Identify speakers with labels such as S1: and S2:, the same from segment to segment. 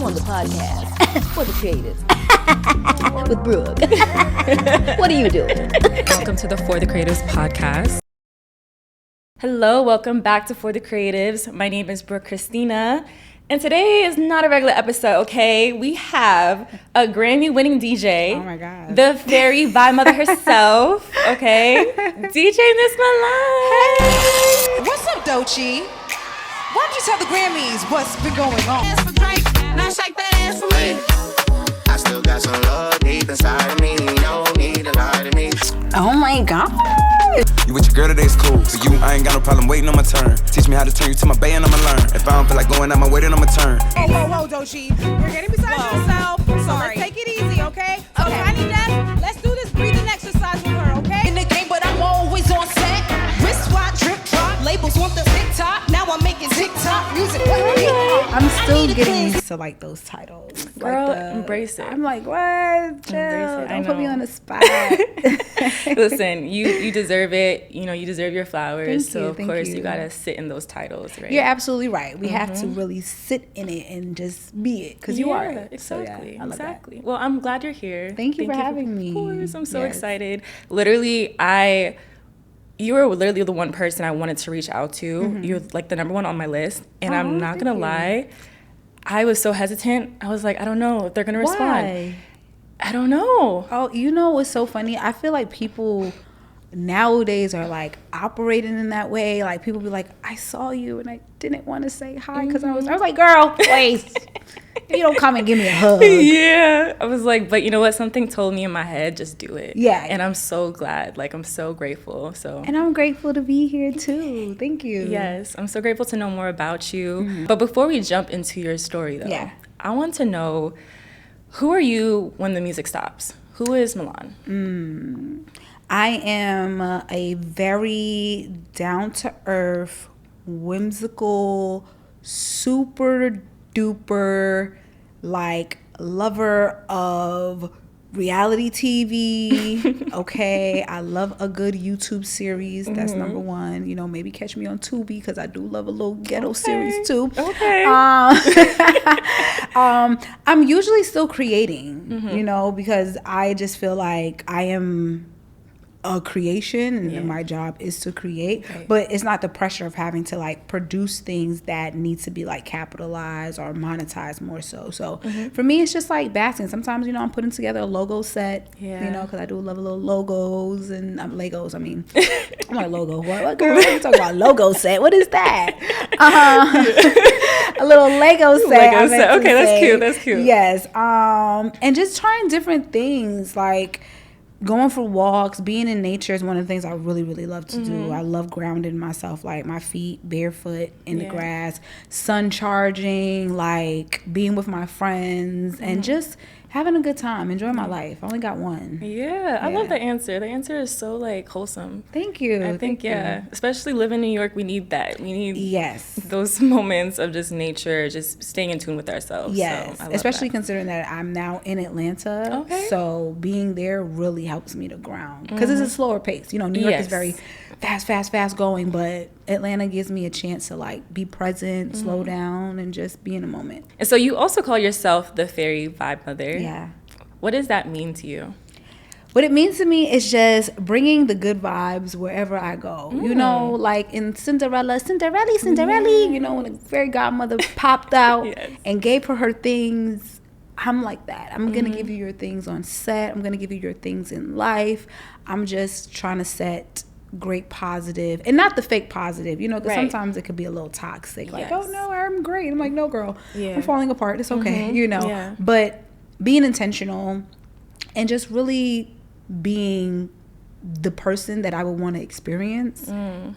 S1: I'm on the podcast for the creatives with Brooke. What are you doing?
S2: Welcome to the For the Creatives podcast. Hello, welcome back to For the Creatives. My name is Brooke Christina, and today is not a regular episode, okay? We have a Grammy-winning DJ.
S3: Oh my God.
S2: The fairy godmother herself, okay? DJ Miss Milan.
S3: Hey! What's up, Doechii? Why don't you tell the Grammys what's been going on?
S4: Ass for Drake, now shake that ass for me. I still got some love deep inside of me. You don't need to lie to me.
S3: Oh my God.
S5: You with your girl today's cool. For you, I ain't got no problem waiting on my turn. Teach me how to turn you to my bay and I'ma learn. If I don't feel like going out my way, then I'ma turn.
S6: Whoa, Doechii. You're getting beside yourself. So let's take it easy, okay? So
S3: Okay.
S6: Tiny Desk, let's do this breathing exercise with her, okay?
S7: In the game, but I'm always on set. Wrist swat, drip drop. Labels want the TikTok. Now I'm making TikTok music.
S3: I'm still getting used to like those titles.
S2: Girl,
S3: like
S2: embrace it.
S3: I'm like, what? Chill.
S2: Embrace it. I
S3: Don't put me
S2: know.
S3: on the spot.
S2: Listen, you deserve it. You know, you deserve your flowers.
S3: Thank
S2: so,
S3: you,
S2: of
S3: thank
S2: course,
S3: you.
S2: you got to sit in those titles, right?
S3: You're absolutely right. We have to really sit in it and just be it because you are it.
S2: Exactly.
S3: So, yeah, I love that.
S2: Exactly. Well, I'm glad you're here.
S3: Thank you for having me.
S2: Of course, I'm so
S3: Yes.
S2: excited. Literally, you were literally the one person I wanted to reach out to. You're like the number one on my list. And I'm not going to lie, I was so hesitant. I was like, I don't know if they're going to respond.
S3: Why?
S2: I don't know.
S3: Oh, you know what's so funny? I feel like people nowadays are like operating in that way. Like people be like, I saw you and I didn't want to say hi because I was like, girl, please. You don't come and give me a hug.
S2: Yeah. I was like, but you know what? Something told me in my head, just do it.
S3: Yeah.
S2: And I'm so glad. Like, I'm so grateful. So.
S3: And I'm grateful to be here too. Thank you.
S2: Yes, I'm so grateful to know more about you. But before we jump into your story, though,
S3: Yeah.
S2: I want to know, who are you when the music stops? Who is Milan?
S3: I am a very down-to-earth, whimsical, super duper, like, lover of reality TV. Okay, I love a good YouTube series. That's number one. You know, maybe catch me on Tubi because I do love a little ghetto series too.
S2: Okay.
S3: I'm usually still creating, you know, because I just feel like I am a creation and my job is to create, but it's not the pressure of having to like produce things that need to be like capitalized or monetized more so. So for me, it's just like basking. Sometimes, you know, I'm putting together a logo set, you know, because I do love little logos and Legos. I mean, I'm like logo. What girl? What are you talking about? Logo set? What is that? A little Lego set.
S2: Lego set. Okay, that's cute. That's cute.
S3: Yes. And just trying different things like going for walks, being in nature is one of the things I really, really love to do. I love grounding myself, like my feet barefoot in the grass, sun charging, like being with my friends and just having a good time, enjoying my life. I only got one.
S2: Yeah, I love the answer. The answer is so like wholesome.
S3: Thank you.
S2: I think, especially living in New York, we need that. We need those moments of just nature, just staying in tune with ourselves.
S3: Yes,
S2: so I love
S3: especially
S2: that.
S3: considering that I'm now in Atlanta.
S2: Okay.
S3: So being there really helps me to ground because it's a slower pace. You know, New York is very fast going, but Atlanta gives me a chance to like be present, slow down, and just be in a moment.
S2: And so you also call yourself the fairy vibe mother.
S3: Yeah.
S2: What does that mean to you?
S3: What it means to me is just bringing the good vibes wherever I go. You know, like in Cinderella, you know, when the fairy godmother popped out and gave her things. I'm like that. I'm going to give you your things on set. I'm going to give you your things in life. I'm just trying to set great positive and not the fake positive, you know, because sometimes it could be a little toxic. Like, oh no, I'm great. I'm like, no, girl, I'm falling apart. It's okay, you know. Yeah. But being intentional and just really being the person that I would want to experience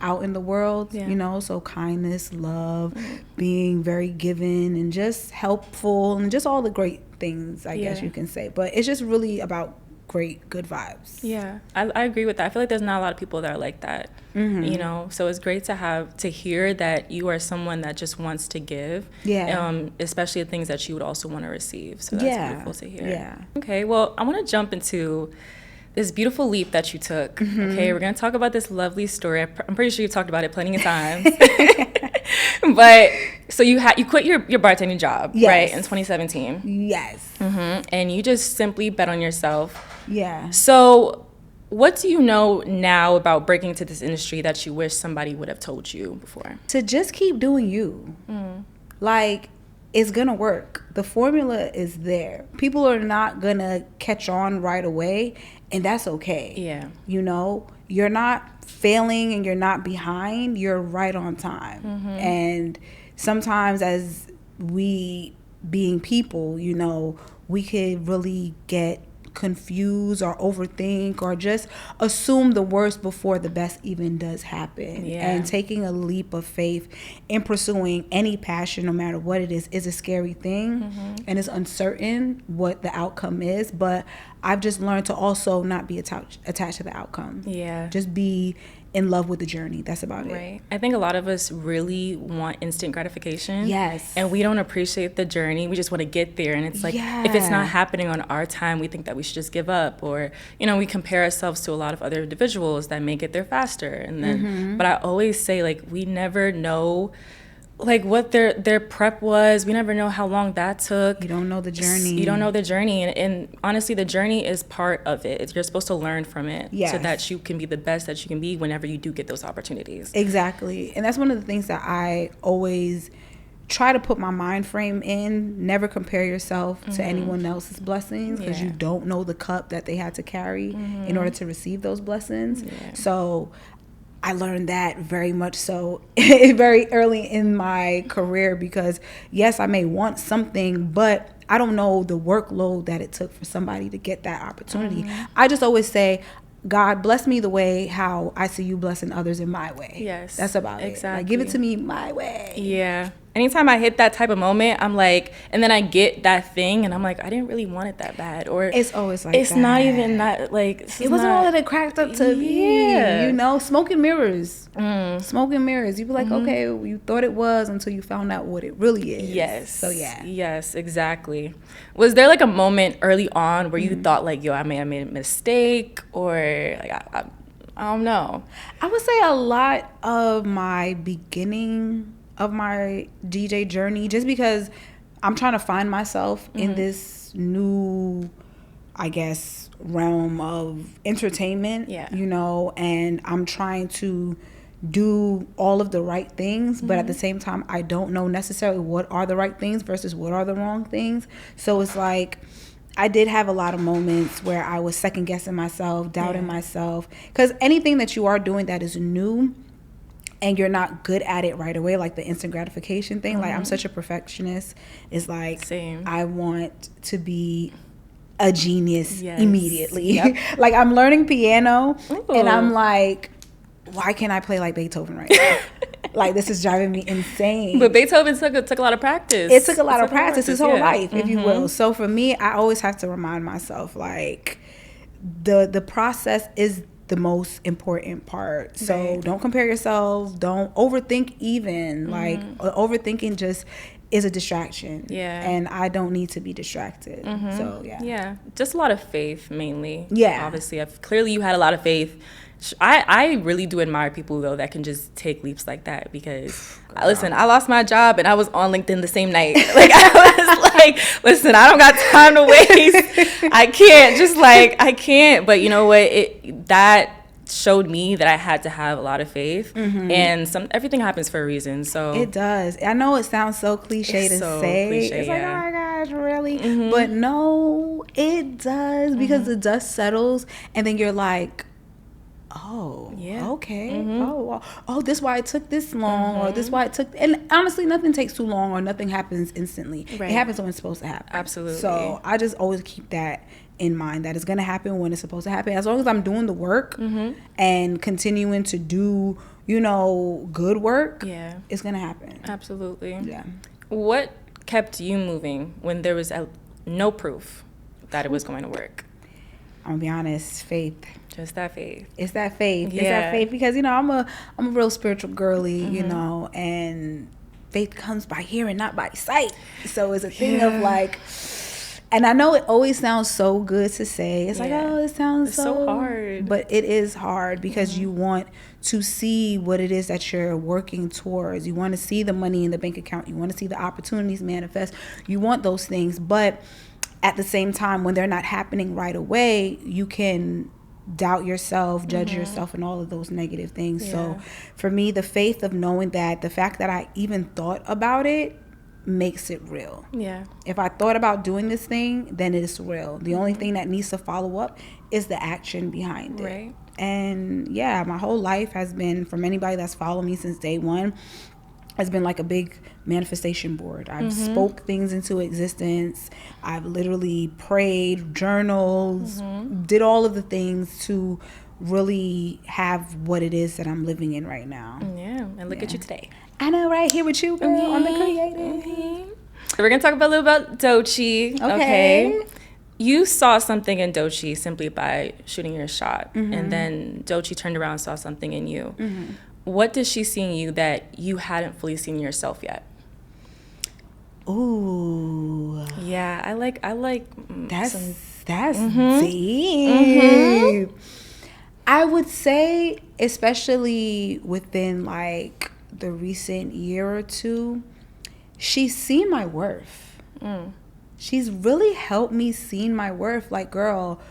S3: out in the world, you know, so kindness, love, being very giving and just helpful and just all the great things, I guess you can say. But it's just really about great, good vibes.
S2: Yeah, I agree with that. I feel like there's not a lot of people that are like that, you know, so it's great to hear that you are someone that just wants to give, especially the things that you would also want to receive. So that's beautiful to hear. Okay, well, I want to jump into this beautiful leap that you took. Okay, we're gonna talk about this lovely story. I'm pretty sure you've talked about it plenty of times. But so you quit your bartending job, right, in 2017.
S3: Yes.
S2: And you just simply bet on yourself.
S3: Yeah.
S2: So what do you know now about breaking into this industry that you wish somebody would have told you before?
S3: To just keep doing you. Like, it's gonna work. The formula is there. People are not gonna catch on right away, and that's okay.
S2: Yeah.
S3: You know, you're not failing and you're not behind. You're right on time. And sometimes, as we being people, you know, we could really get confused or overthink or just assume the worst before the best even does happen. And taking a leap of faith in pursuing any passion, no matter what it is a scary thing. And it's uncertain what the outcome is, but I've just learned to also not be attached to the outcome. Just be in love with the journey. That's about it.
S2: I think a lot of us really want instant gratification.
S3: Yes.
S2: And we don't appreciate the journey. We just want to get there. And it's like, if it's not happening on our time, we think that we should just give up. Or, you know, we compare ourselves to a lot of other individuals that may get there faster. And then, but I always say, like, we never know, like, what their prep was. We never know how long that took.
S3: You don't know the journey.
S2: You don't know the journey. And honestly, the journey is part of it. You're supposed to learn from it so that you can be the best that you can be whenever you do get those opportunities.
S3: Exactly. And that's one of the things that I always try to put my mind frame in. Never compare yourself to anyone else's blessings, because you don't know the cup that they had to carry in order to receive those blessings. So I learned that very much so very early in my career, because yes, I may want something, but I don't know the workload that it took for somebody to get that opportunity. I just always say, God, bless me the way how I see you blessing others in my way. That's about it. Like, give it to me my way.
S2: Anytime I hit that type of moment, I'm like, and then I get that thing, and I'm like, I didn't really want it that bad. Or
S3: it's always like
S2: it's
S3: that.
S2: not even that, like,
S3: it wasn't all that it cracked up to be. You know, smoke and mirrors. Smoke and mirrors. You be like, okay, you thought it was until you found out what it really is. So
S2: Yes, exactly. Was there like a moment early on where you thought, like, yo, I may have made a mistake, or like I don't know?
S3: I would say a lot of my beginning of my DJ journey, just because I'm trying to find myself in this new, I guess, realm of entertainment, you know, and I'm trying to do all of the right things, but at the same time, I don't know necessarily what are the right things versus what are the wrong things. So it's like, I did have a lot of moments where I was second guessing myself, doubting myself, because anything that you are doing that is new and you're not good at it right away, like the instant gratification thing, like I'm such a perfectionist. It's like, I want to be a genius immediately. Like, I'm learning piano and I'm like, why can't I play like Beethoven right now? Like, this is driving me insane.
S2: But Beethoven took a lot of practice.
S3: It took a lot of practice, his whole life, if you will. So for me, I always have to remind myself, like, the process is the most important part. So don't compare yourself. Don't overthink even. Like, overthinking just is a distraction. And I don't need to be distracted. So,
S2: just a lot of faith, mainly. Obviously, clearly you had a lot of faith. I really do admire people, though, that can just take leaps like that, because listen, I lost my job and I was on LinkedIn the same night. Like, I was like, listen, I don't got time to waste. I can't. But you know what? That showed me that I had to have a lot of faith, and everything happens for a reason. So
S3: it does. I know it sounds so cliche to say. It's like, oh my gosh, really? But no, it does, because the dust settles, and then you're like, oh, okay. Oh, this is why it took this long, or this is why it took. And honestly, nothing takes too long, or nothing happens instantly. It happens when it's supposed to happen.
S2: Absolutely.
S3: So I just always keep that in mind, that it's going to happen when it's supposed to happen. As long as I'm doing the work and continuing to do, you know, good work, it's going to happen.
S2: Absolutely. What kept you moving when there was no proof that it was going to work?
S3: I'm gonna be honest, faith.
S2: Just that faith.
S3: It's that faith. It's that faith, because, you know, I'm a real spiritual girly, you know, and faith comes by hearing, not by sight. So it's a thing of like, And I know it always sounds so good to say. It's like, oh, it sounds
S2: so hard.
S3: But it is hard because you want to see what it is that you're working towards. You want to see the money in the bank account. You want to see the opportunities manifest. You want those things. But at the same time, when they're not happening right away, you can doubt yourself, judge yourself, and all of those negative things.
S2: Yeah.
S3: So for me, the faith of knowing that the fact that I even thought about it makes it real.
S2: Yeah.
S3: If I thought about doing this thing, then it's real. The only thing that needs to follow up is the action behind it.
S2: Right.
S3: And yeah, my whole life has been, from anybody that's followed me since day one, has been like a big manifestation board. I've spoke things into existence. I've literally prayed, journaled, did all of the things to really have what it is that I'm living in right now.
S2: Yeah, and look at you today.
S3: I know, right here with you, girl, on the creative.
S2: So we're gonna talk about a little about Doechii. Okay. You saw something in Doechii simply by shooting your shot, and then Doechii turned around and saw something in you. What did she see in you that you hadn't fully seen in yourself yet?
S3: Ooh,
S2: Yeah, I like.
S3: that's deep. I would say, especially within like the recent year or two, she's seen my worth. She's really helped me see my worth. Like, girl,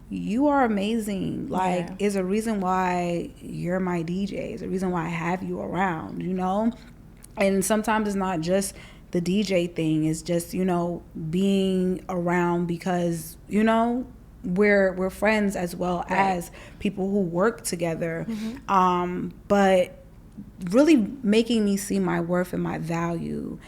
S3: you are amazing. Like, is a reason why you're my DJ. Is a reason why I have you around, you know? And sometimes it's not just the DJ thing. It's just, you know, being around because, you know, we're friends as well as people who work together. But really making me see my worth and my value,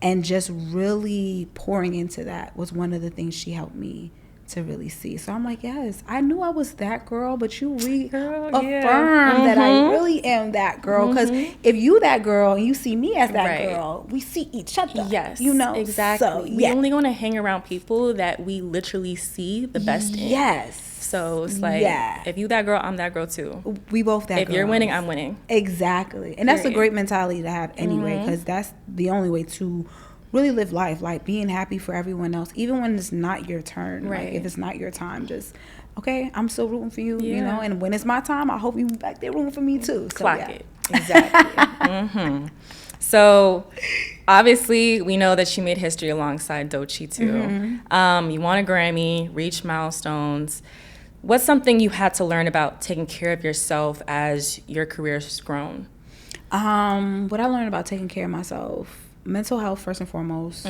S3: and just really pouring into that was one of the things she helped me to really see. So I'm like, yes, I knew I was that girl, but you reaffirmed that I really am that girl. Because if you that girl and you see me as that girl, we see each other.
S2: Yes,
S3: you know,
S2: exactly.
S3: So,
S2: we only want to hang around people that we literally see the best in.
S3: Yes.
S2: So it's like, if you that girl, I'm that girl too.
S3: We both that.
S2: If you're winning, I'm winning.
S3: Exactly, and that's a great mentality to have anyway, because that's the only way to really live life, like being happy for everyone else, even when it's not your turn. Right. Like, if it's not your time, just, okay, I'm still rooting for you, you know, and when it's my time, I hope you back there rooting for me too. So,
S2: Clock it. Exactly. So obviously we know that she made history alongside Doechii too. You won a Grammy, reached milestones. What's something you had to learn about taking care of yourself as your career's grown?
S3: What I learned about taking care of myself, mental health first and foremost.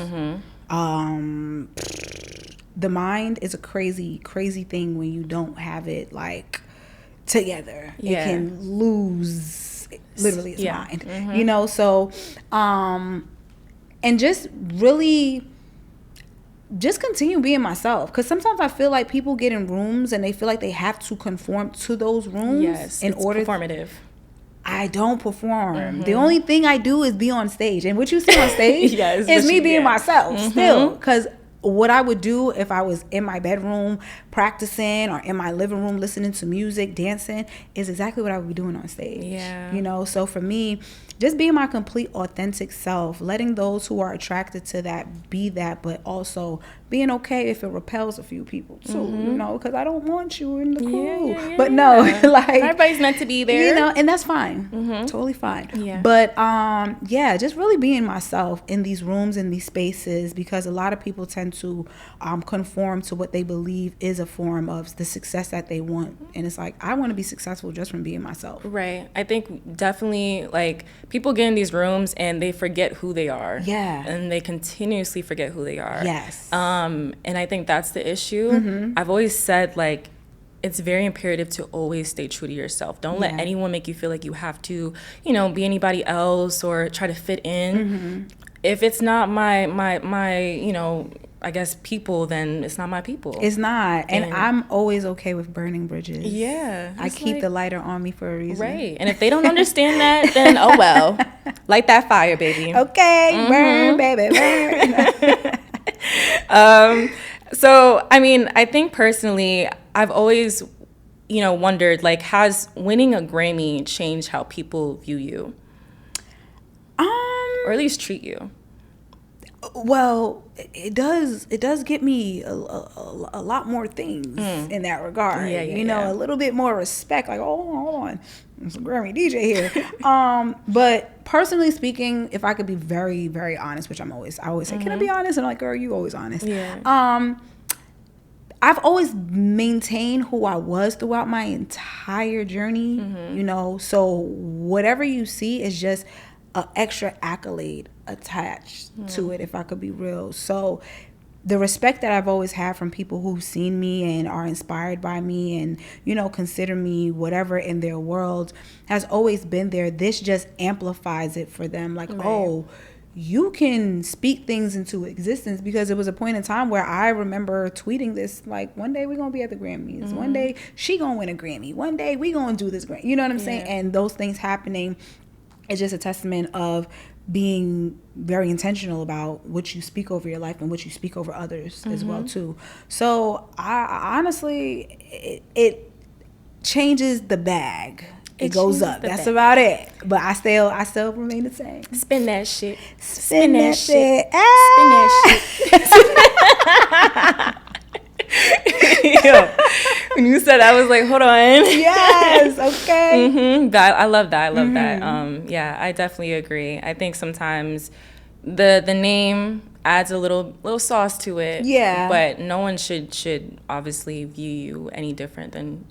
S3: The mind is a crazy thing when you don't have it like together. It can lose literally its mind, you know. So and just really just continue being myself, because sometimes I feel like people get in rooms and they feel like they have to conform to those rooms in order.
S2: Performative.
S3: I don't perform. The only thing I do is be on stage, and what you see on stage is me being myself still. Because what I would do if I was in my bedroom practicing or in my living room listening to music, dancing, is exactly what I would be doing on stage. You know, so for me, just being my complete authentic self, letting those who are attracted to that be that, but also being okay if it repels a few people too, you know, because I don't want you in the crew. But no, like,
S2: everybody's meant to be there,
S3: you know, and that's fine. Totally fine. But just really being myself in these rooms, in these spaces, because a lot of people tend to conform to what they believe is a form of the success that they want, and it's like, I want to be successful just from being myself.
S2: Right. I think definitely, like, people get in these rooms and they forget who they are. And they continuously forget who they are. And I think that's the issue. I've always said, like, it's very imperative to always stay true to yourself. Don't let anyone make you feel like you have to, you know, be anybody else or try to fit in. If it's not my you know, I guess people, then it's not my people.
S3: It's not. And I'm always okay with burning bridges. I keep the lighter on me for a reason.
S2: Right. And if they don't understand that, then oh well. Light that fire, baby.
S3: Okay. Burn, baby, burn.
S2: So, I mean, I think personally, I've always, you know, wondered, like, has winning a Grammy changed how people view you? Or at least treat you?
S3: Well, it does get me a lot more things in that regard. A little bit more respect. Like, oh, hold on, I'm some Grammy DJ here. But personally speaking, if I could be very, very honest, which I always say, can I be honest? And I'm like, girl, you always honest. Yeah. I've always maintained who I was throughout my entire journey. So whatever you see is just an extra accolade attached to it, if I could be real. So the respect that I've always had from people who've seen me and are inspired by me and, consider me whatever in their world has always been there. This just amplifies it for them. Like, oh, you can speak things into existence, because it was a point in time where I remember tweeting this, like, one day we're going to be at the Grammys. One day she going to win a Grammy. One day we going to do this Grammy. You know what I'm saying? And those things happening is just a testament of being very intentional about what you speak over your life and what you speak over others as well too. So I honestly, it changes the bag. It goes up. That's about it. But I still remain the same.
S2: Spin that shit.
S3: Spin that shit.
S2: Spin that shit. Yo, when you said that, I was like, hold on.
S3: Yes. Okay.
S2: I love that. That. Yeah, I definitely agree. I think sometimes the name adds a little sauce to it. Yeah. But no one should obviously view you any different than,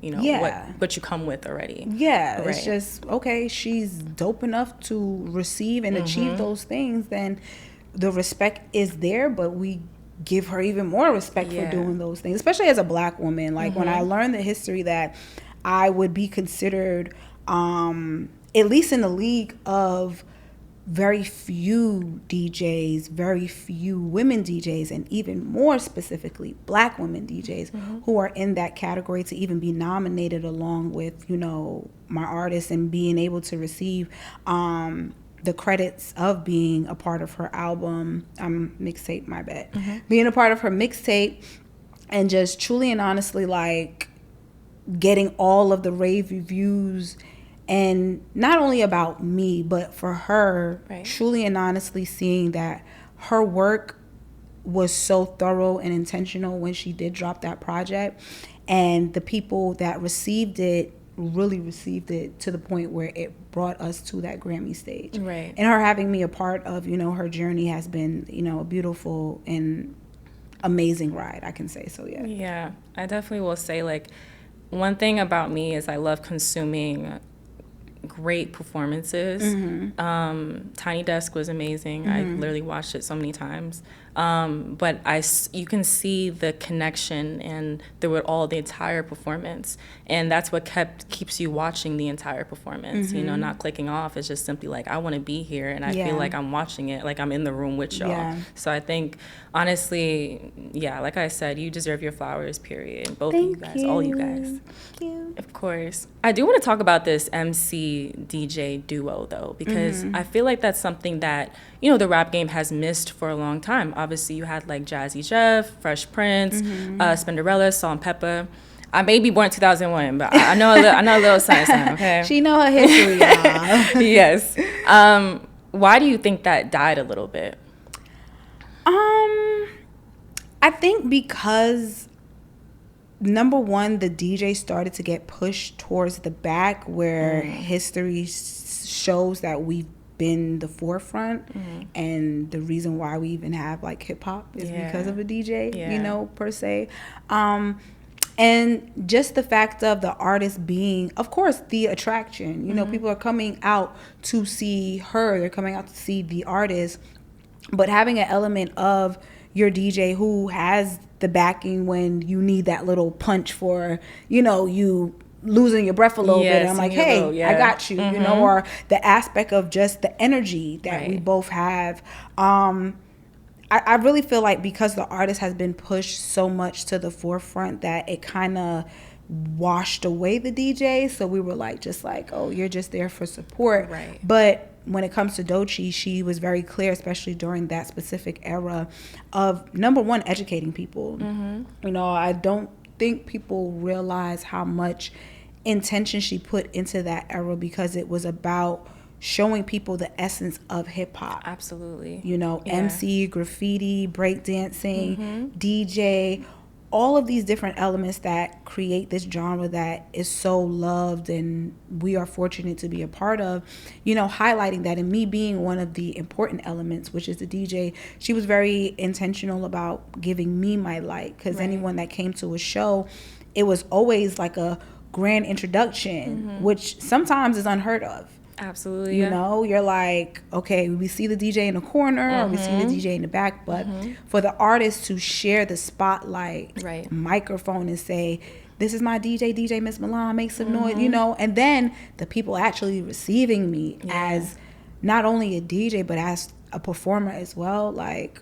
S2: what you come with already. Yeah. Right.
S3: It's just, okay, she's dope enough to receive and achieve those things, then the respect is there, but we give her even more respect for doing those things, especially as a Black woman. Like, when I learned the history that I would be considered, at least in the league of very few DJs, very few women DJs, and even more specifically Black women DJs who are in that category, to even be nominated along with, my artist, and being able to receive the credits of being a part of her album, mixtape, my bad, being a part of her mixtape, and just truly and honestly, like, getting all of the rave reviews, and not only about me, but for her, truly and honestly seeing that her work was so thorough and intentional when she did drop that project, and the people that received it really received it to the point where it brought us to that Grammy stage. Right. And her having me a part of, her journey has been, a beautiful and amazing ride, I can say. So, yeah.
S2: Yeah, I definitely will say, like, one thing about me is I love consuming great performances. Tiny Desk was amazing. I literally watched it so many times. But you can see the connection and the entire performance, and that's what keeps you watching the entire performance. Not clicking off. It's just simply like, I want to be here, and I feel like I'm watching it, like I'm in the room with y'all. Yeah. So I think, honestly, like I said, you deserve your flowers. Period. Both of you guys, all you guys.
S3: Thank you.
S2: Of course. I do want to talk about this MC DJ duo though, because I feel like that's something that the rap game has missed for a long time. Obviously, you had like Jazzy Jeff, Fresh Prince, Spinderella, Salt and Pepper. I may be born in 2001, but I know a little something. Okay,
S3: she know her history, y'all.
S2: Yes. Why do you think that died a little bit?
S3: I think because, number one, the DJ started to get pushed towards the back, where history shows that we've been the forefront, and the reason why we even have like hip hop is because of a DJ, per se. And just the fact of the artist being, of course, the attraction. People are coming out to see her. They're coming out to see the artist. But having an element of your DJ who has the backing when you need that little punch for, you losing your breath a little bit. I'm like, hey, I got you, or the aspect of just the energy that we both have. I really feel like because the artist has been pushed so much to the forefront that it kind of washed away the DJ. So we were like, oh, you're just there for support. Right. But when it comes to Doechii, she was very clear, especially during that specific era, of, number one, educating people. I don't think people realize how much intention she put into that era, because it was about showing people the essence of hip hop.
S2: Absolutely.
S3: You know, MC, graffiti, breakdancing, DJ, all of these different elements that create this genre that is so loved and we are fortunate to be a part of, you know, highlighting that. And me being one of the important elements, which is the DJ, she was very intentional about giving me my light, because anyone that came to a show, it was always like a grand introduction, which sometimes is unheard of.
S2: Absolutely.
S3: You know, you're like, okay, we see the DJ in the corner or we see the DJ in the back, but for the artist to share the spotlight, microphone, and say, this is my DJ Miss Milan, make some noise, you know, and then the people actually receiving me as not only a DJ, but as a performer as well, like,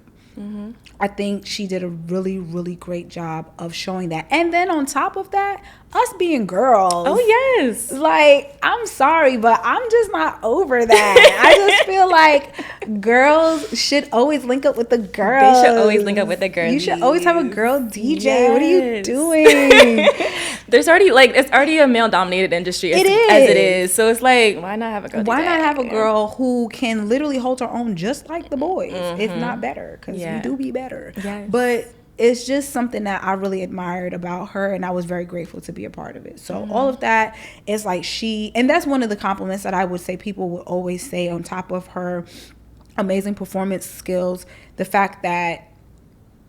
S3: I think she did a really, really great job of showing that. And then on top of that, us being girls.
S2: Oh, yes.
S3: Like, I'm sorry, but I'm just not over that. I just feel like girls should always link up with the girls.
S2: They should always link up with the girls.
S3: You should always have a girl DJ. Yes. What are you doing?
S2: There's already, like, it's already a male-dominated industry as it is. So it's like, why not have a girl DJ?
S3: Why not have a girl who can literally hold her own just like the boys, if not better? Because we do be better.
S2: Yes.
S3: But it's just something that I really admired about her, and I was very grateful to be a part of it. So all of that is like and that's one of the compliments that I would say people would always say on top of her amazing performance skills, the fact that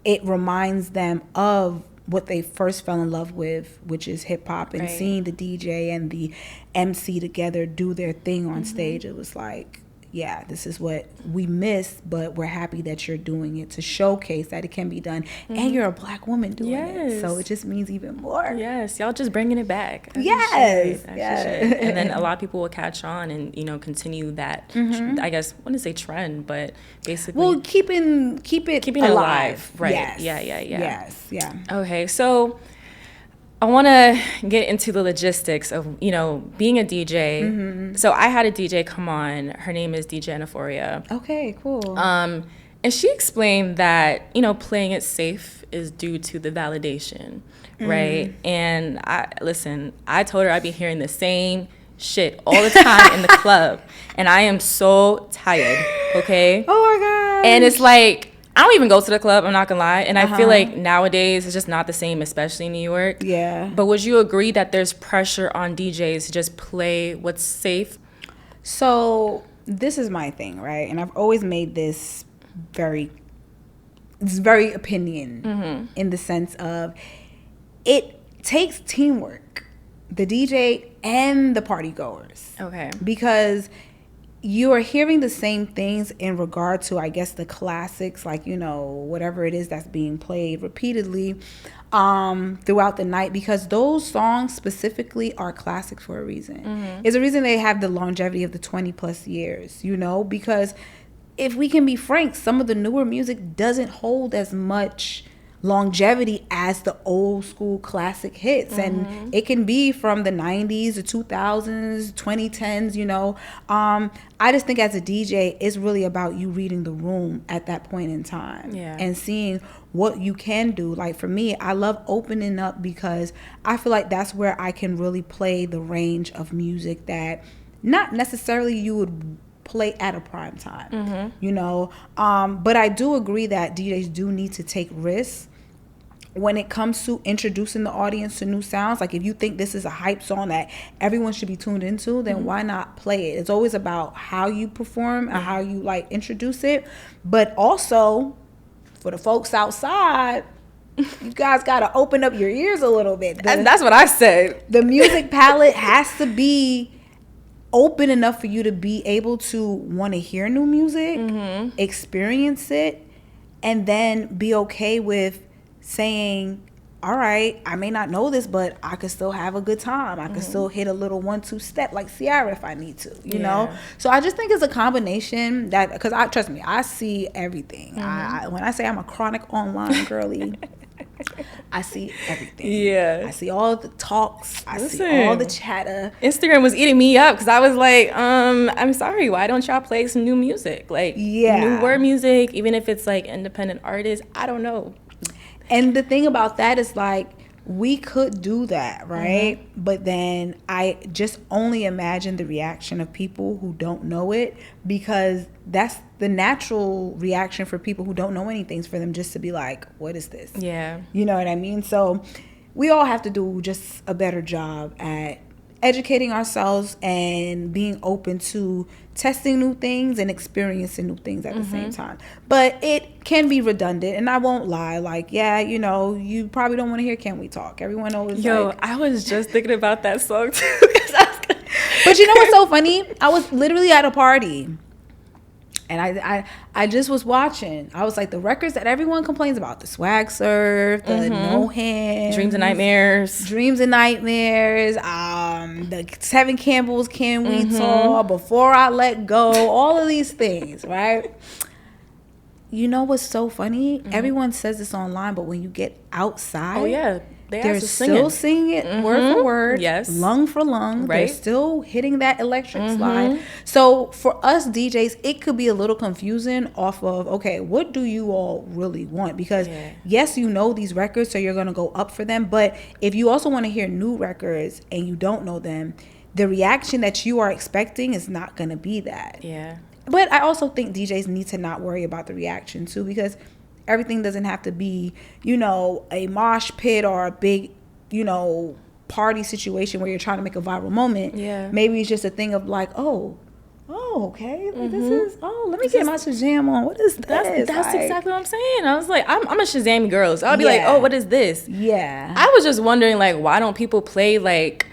S3: it reminds them of what they first fell in love with, which is hip hop, and seeing the DJ and the MC together do their thing on stage. It was like, yeah, this is what we miss, but we're happy that you're doing it to showcase that it can be done. And you're a Black woman doing it. So it just means even more.
S2: Yes, y'all just bringing it back.
S3: Yes.
S2: And then a lot of people will catch on and, you know, continue that, I guess, I wouldn't say trend, but basically.
S3: Well, keeping it alive.
S2: Right.
S3: Yes.
S2: Yeah.
S3: Yes. Yeah.
S2: Okay, so I want to get into the logistics of, you know, being a DJ. So I had a DJ come on. Her name is DJ Euphoria.
S3: Okay, cool.
S2: And she explained that, you know, playing it safe is due to the validation, right? And I told her I'd be hearing the same shit all the time in the club, and I am so tired. Okay.
S3: Oh my God.
S2: And it's like, I don't even go to the club, I'm not gonna lie. And I feel like nowadays it's just not the same, especially in New York.
S3: Yeah.
S2: But would you agree that there's pressure on DJs to just play what's safe?
S3: So this is my thing, right? And I've always made this very opinion in the sense of it takes teamwork, the DJ and the party goers.
S2: Okay.
S3: Because you are hearing the same things in regard to, I guess, the classics, like, you know, whatever it is that's being played repeatedly throughout the night, because those songs specifically are classics for a reason. It's a reason they have the longevity of the 20 plus years, you know, because if we can be frank, some of the newer music doesn't hold as much longevity as the old school classic hits, and it can be from the 90s, the 2000s, 2010s, you know. I just think as a DJ, it's really about you reading the room at that point in time and seeing what you can do. Like for me, I love opening up because I feel like that's where I can really play the range of music that not necessarily you would play at a prime time, you know. But I do agree that DJs do need to take risks when it comes to introducing the audience to new sounds. Like if you think this is a hype song that everyone should be tuned into, then why not play it? It's always about how you perform and how you like introduce it. But also for the folks outside, you guys got to open up your ears a little bit.
S2: That's what I said.
S3: The music palette has to be open enough for you to be able to want to hear new music, experience it, and then be okay with saying, all right, I may not know this, but I could still have a good time. I could still hit a little 1-2 step like Ciara if I need to, you know? So I just think it's a combination that, because trust me, I see everything. When I say I'm a chronic online girly, I see everything.
S2: Yeah.
S3: I see all the talks. I see all the chatter.
S2: Instagram was eating me up because I was like, I'm sorry, why don't y'all play some new music? Like, newer music, even if it's like independent artists, I don't know.
S3: And the thing about that is like, we could do that, right? But then I just only imagine the reaction of people who don't know it, because that's the natural reaction for people who don't know anything, for them just to be like, what is this?
S2: Yeah.
S3: You know what I mean? So we all have to do just a better job at educating ourselves and being open to testing new things and experiencing new things at the same time. But it can be redundant, and I won't lie. Like, yeah, you know, you probably don't want to hear Can We Talk. Everyone always
S2: I was just thinking about that song too.
S3: But you know what's so funny? I was literally at a party, and I just was watching. I was like, the records that everyone complains about, the Swag Surf, the No Hands,
S2: Dreams and Nightmares,
S3: the Tevin Campbell's Can We Talk, Before I Let Go, all of these things, right? You know what's so funny? Everyone says this online, but when you get outside, they're still singing it word for word, lung for lung. Right. They're still hitting that electric slide. So for us DJs, it could be a little confusing off of, okay, what do you all really want? Because yes, you know these records, so you're going to go up for them. But if you also want to hear new records and you don't know them, the reaction that you are expecting is not going to be that.
S2: Yeah.
S3: But I also think DJs need to not worry about the reaction too, because everything doesn't have to be, you know, a mosh pit or a big, you know, party situation where you're trying to make a viral moment. Yeah. Maybe it's just a thing of like, okay, like this is, let me get my Shazam on. What is this?
S2: That's like, exactly what I'm saying. I was like, I'm a Shazam girl, so I'll be like, what is this?
S3: Yeah.
S2: I was just wondering, like, why don't people play, like,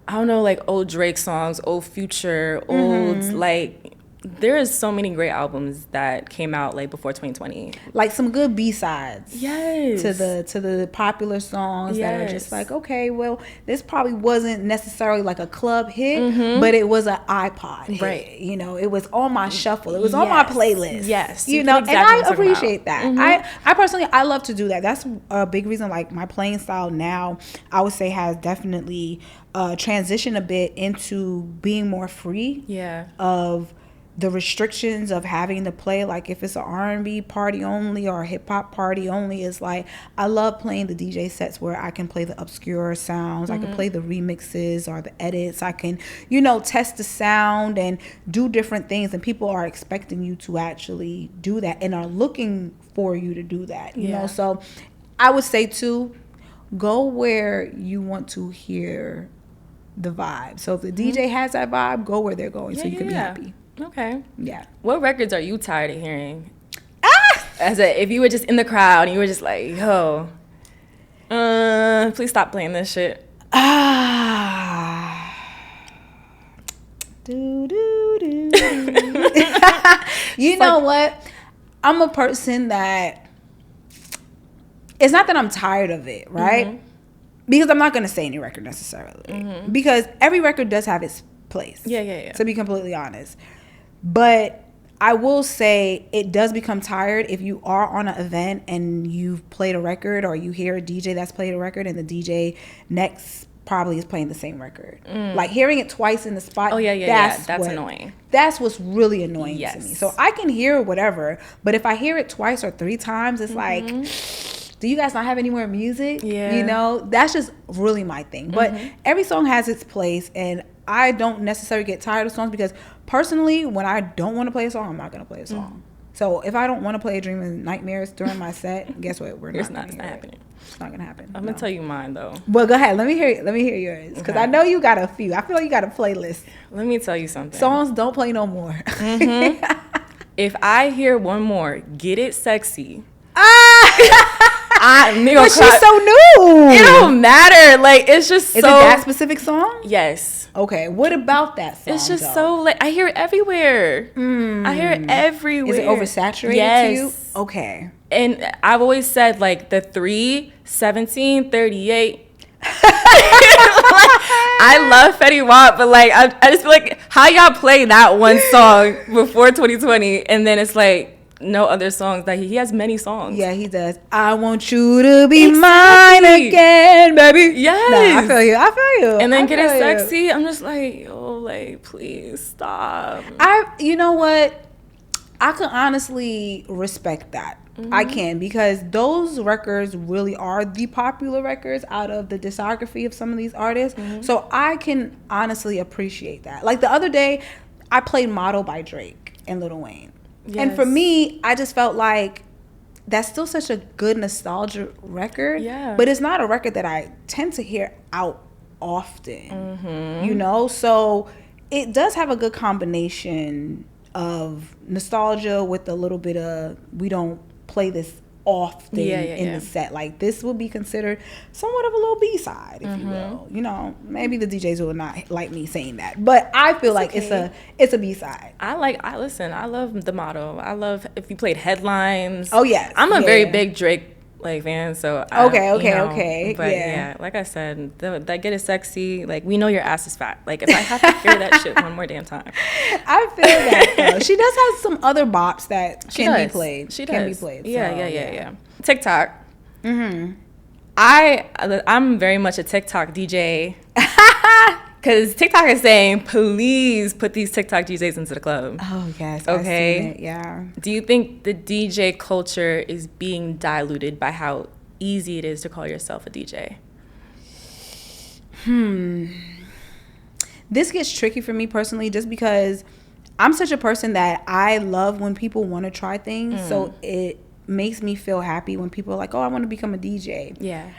S2: I don't know, like old Drake songs, old Future, old, like, there is so many great albums that came out like before 2020, like
S3: some good B-sides, to the popular songs that are just like, okay, well, this probably wasn't necessarily like a club hit, but it was an iPod hit. Right? You know, it was on my shuffle, it was on my playlist.
S2: Yes,
S3: you know, exactly, and I appreciate that. I personally, I love to do that. That's a big reason. Like my playing style now, I would say, has definitely transitioned a bit into being more free. Of the restrictions of having to play, like if it's an R&B party only or a hip-hop party only, is like, I love playing the DJ sets where I can play the obscure sounds, I can play the remixes or the edits, I can, you know, test the sound and do different things, and people are expecting you to actually do that and are looking for you to do that, you know. So I would say too, go where you want to hear the vibe. So if the DJ has that vibe, go where they're going, so you can be happy.
S2: Okay.
S3: Yeah.
S2: What records are you tired of hearing? If you were just in the crowd and you were just like, yo, please stop playing this shit. You know what? I'm a person that, it's not that I'm tired of it, right? Because I'm not going to say any record necessarily. Because every record does have its place. Yeah. To be completely honest. But I will say it does become tired if you are on an event and you've played a record, or you hear a DJ that's played a record and the DJ next probably is playing the same record. Like hearing it twice in the spot. That's annoying. That's what's really annoying to me. So I can hear whatever, but if I hear it twice or three times, it's like, do you guys not have any more music? You know, that's just really my thing. But every song has its place, and I don't necessarily get tired of songs, because personally, when I don't want to play a song, I'm not going to play a song. So if I don't want to play Dreams and Nightmares during my set, guess what? It's not happening. It's not going to happen. I'm going to tell you mine, though.
S3: Well, go ahead. Let me hear yours, because I know you got a few. I feel like you got a playlist.
S2: Let me tell you something.
S3: Songs don't play no more.
S2: If I hear one more, Get It Sexy.
S3: But she's so new.
S2: It don't matter. Like, it's just
S3: Is it that specific song?
S2: Yes.
S3: Okay. What about that song?
S2: It's just so, like, I hear it everywhere. I hear it everywhere.
S3: Is it oversaturated to you? Okay.
S2: And I've always said, like, the 3, 17, 38. I love Fetty Wap, but like I just feel like, how y'all play that one song before 2020, and then it's like no other songs. That he has many songs.
S3: Yeah, he does. I want you to be mine again, baby.
S2: Yes.
S3: Nah, I feel you.
S2: And then Get It Sexy. I'm just like, yo, like, please stop.
S3: You know what? I could honestly respect that. I can, because those records really are the popular records out of the discography of some of these artists. So I can honestly appreciate that. Like the other day, I played Model by Drake and Lil Wayne.
S2: Yes.
S3: And for me, I just felt like that's still such a good nostalgia record.
S2: Yeah.
S3: But it's not a record that I tend to hear out often, you know? So it does have a good combination of nostalgia with a little bit of, we don't play this often in the set. Like this would be considered somewhat of a little B-side, if you will. You know, maybe the DJs will not like me saying that, but I feel like it's a B-side.
S2: I love the motto. I love if you played Headlines.
S3: Oh yes,
S2: I'm a very big Drake like fan, so
S3: okay.
S2: But yeah, like I said, that Get It Sexy, like we know your ass is fat. Like if I have to hear that shit one more damn time.
S3: I feel that though. She does have some other bops that can be played.
S2: She
S3: can
S2: does.
S3: be played.
S2: Yeah. TikTok. I'm very much a TikTok DJ. Because TikTok is saying, please put these TikTok DJs into the club.
S3: Oh, yes.
S2: Okay.
S3: I've seen it, yeah.
S2: Do you think the DJ culture is being diluted by how easy it is to call yourself a DJ?
S3: This gets tricky for me personally, just because I'm such a person that I love when people want to try things. So it makes me feel happy when people are like, oh, I want to become a DJ.
S2: Yeah.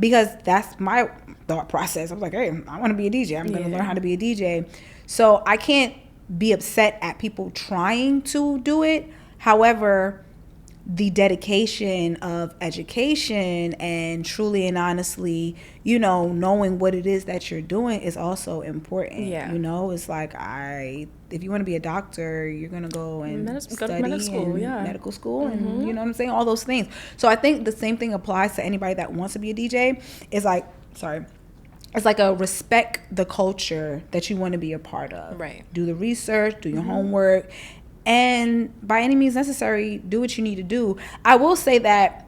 S3: Because that's my thought process. I was like, hey, I want to be a DJ. I'm going to learn how to be a DJ. So I can't be upset at people trying to do it. However, the dedication of education and truly and honestly, you know, knowing what it is that you're doing is also important.
S2: Yeah.
S3: You know, it's like if you want to be a doctor, you're going to go and study
S2: medical school,
S3: medical school and you know what I'm saying? All those things. So I think the same thing applies to anybody that wants to be a DJ. It's like a respect the culture that you want to be a part of.
S2: Right.
S3: Do the research, do your homework, and by any means necessary, do what you need to do. I will say that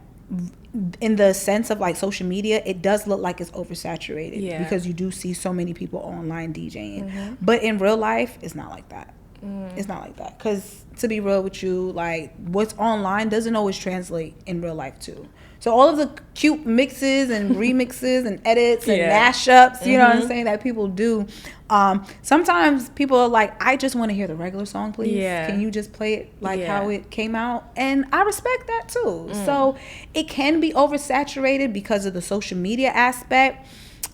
S3: in the sense of like social media, it does look like it's oversaturated because you do see so many people online DJing. But in real life, it's not like that. It's not like that. Because to be real with you, like what's online doesn't always translate in real life too. So all of the cute mixes and remixes and edits and mashups, you know what I'm saying, that people do. Sometimes people are like, I just want to hear the regular song, please. Yeah. Can you just play it like how it came out? And I respect that too. So it can be oversaturated because of the social media aspect.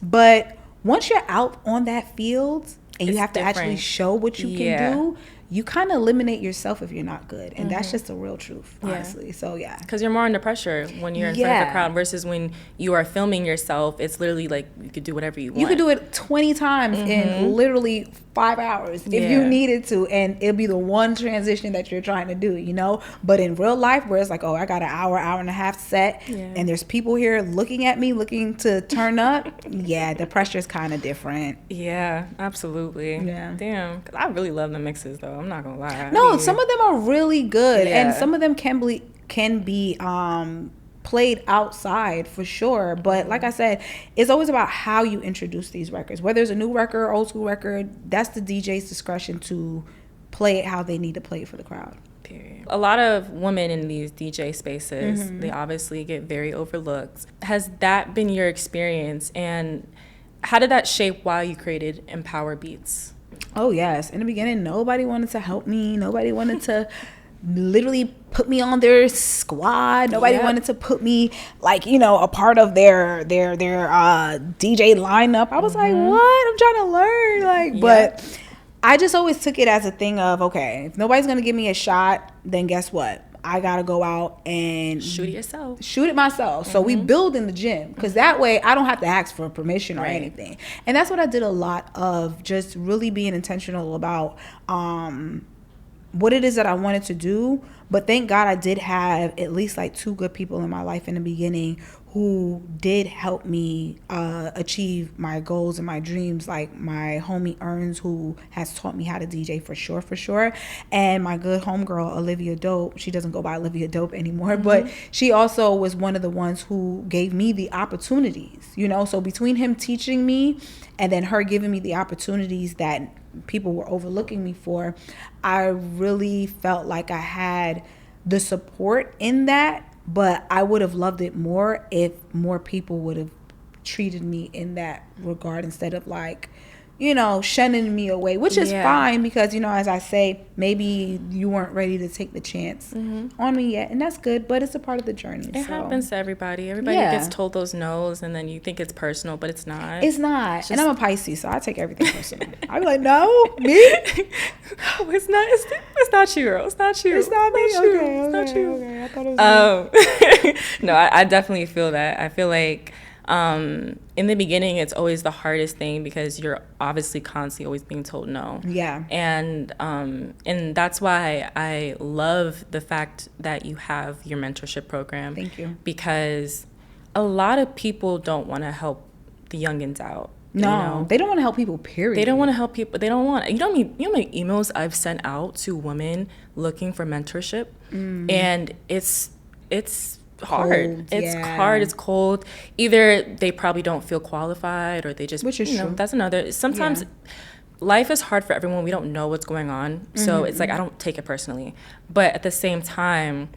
S3: But once you're out on that field and you have to actually show what you can do, you kind of eliminate yourself if you're not good. And that's just the real truth, honestly. So, yeah.
S2: Because you're more under pressure when you're in front of the crowd versus when you are filming yourself. It's literally like you could do whatever you want.
S3: You could do it 20 times in literally 5 hours if you needed to. And it'll be the one transition that you're trying to do, you know? But in real life, where it's like, oh, I got an hour and a half set, and there's people here looking at me, looking to turn up, the pressure's kind of different.
S2: Yeah, absolutely. Yeah. Damn. Because I really love the mixes, though. I'm not gonna lie.
S3: No, some of them are really good, and some of them can be played outside for sure. But like I said, it's always about how you introduce these records. Whether it's a new record or old school record, that's the DJ's discretion to play it how they need to play it for the crowd.
S2: Period. A lot of women in these DJ spaces, they obviously get very overlooked. Has that been your experience, and how did that shape why you created EMPWR Beats?
S3: Oh, yes. In the beginning, nobody wanted to help me. Nobody wanted to literally put me on their squad. Nobody wanted to put me, like, you know, a part of their DJ lineup. I was like, what? I'm trying to learn. Like, but I just always took it as a thing of, okay, if nobody's going to give me a shot, then guess what? I got to go out and
S2: shoot it
S3: myself. So we build in the gym, because that way I don't have to ask for permission or anything. And that's what I did a lot of, just really being intentional about what it is that I wanted to do. But thank God I did have at least like 2 good people in my life in the beginning who did help me achieve my goals and my dreams, like my homie Earns, who has taught me how to DJ for sure, and my good homegirl Olivia Dope. She doesn't go by Olivia Dope anymore, but she also was one of the ones who gave me the opportunities, you know. So between him teaching me and then her giving me the opportunities that people were overlooking me for, I really felt like I had the support in that, but I would have loved it more if more people would have treated me in that regard instead of like, you know, shunning me away, which is fine because, you know, as I say, maybe you weren't ready to take the chance on me yet, and that's good, but it's a part of the journey.
S2: It happens to everybody. Everybody gets told those no's, and then you think it's personal, but it's not.
S3: It's not. And I'm a Pisces, so I take everything personal. I'm like, no, me?
S2: No, it's not. It's not you, girl. It's not you.
S3: It's not me.
S2: It's not you.
S3: Okay. I thought it was me.
S2: No, I definitely feel that. I feel like in the beginning, it's always the hardest thing because you're obviously constantly always being told no.
S3: Yeah.
S2: And that's why I love the fact that you have your mentorship program.
S3: Thank you.
S2: Because a lot of people don't want to help the youngins out.
S3: No,
S2: you know?
S3: they don't want to help people, period.
S2: They don't want to help people. They don't want, you know how many emails I've sent out to women looking for mentorship? And it's hard.
S3: Cold,
S2: it's hard. It's cold. Either they probably don't feel qualified, or they just,
S3: which is true.
S2: That's another. Sometimes life is hard for everyone. We don't know what's going on, so it's like I don't take it personally. But at the same time,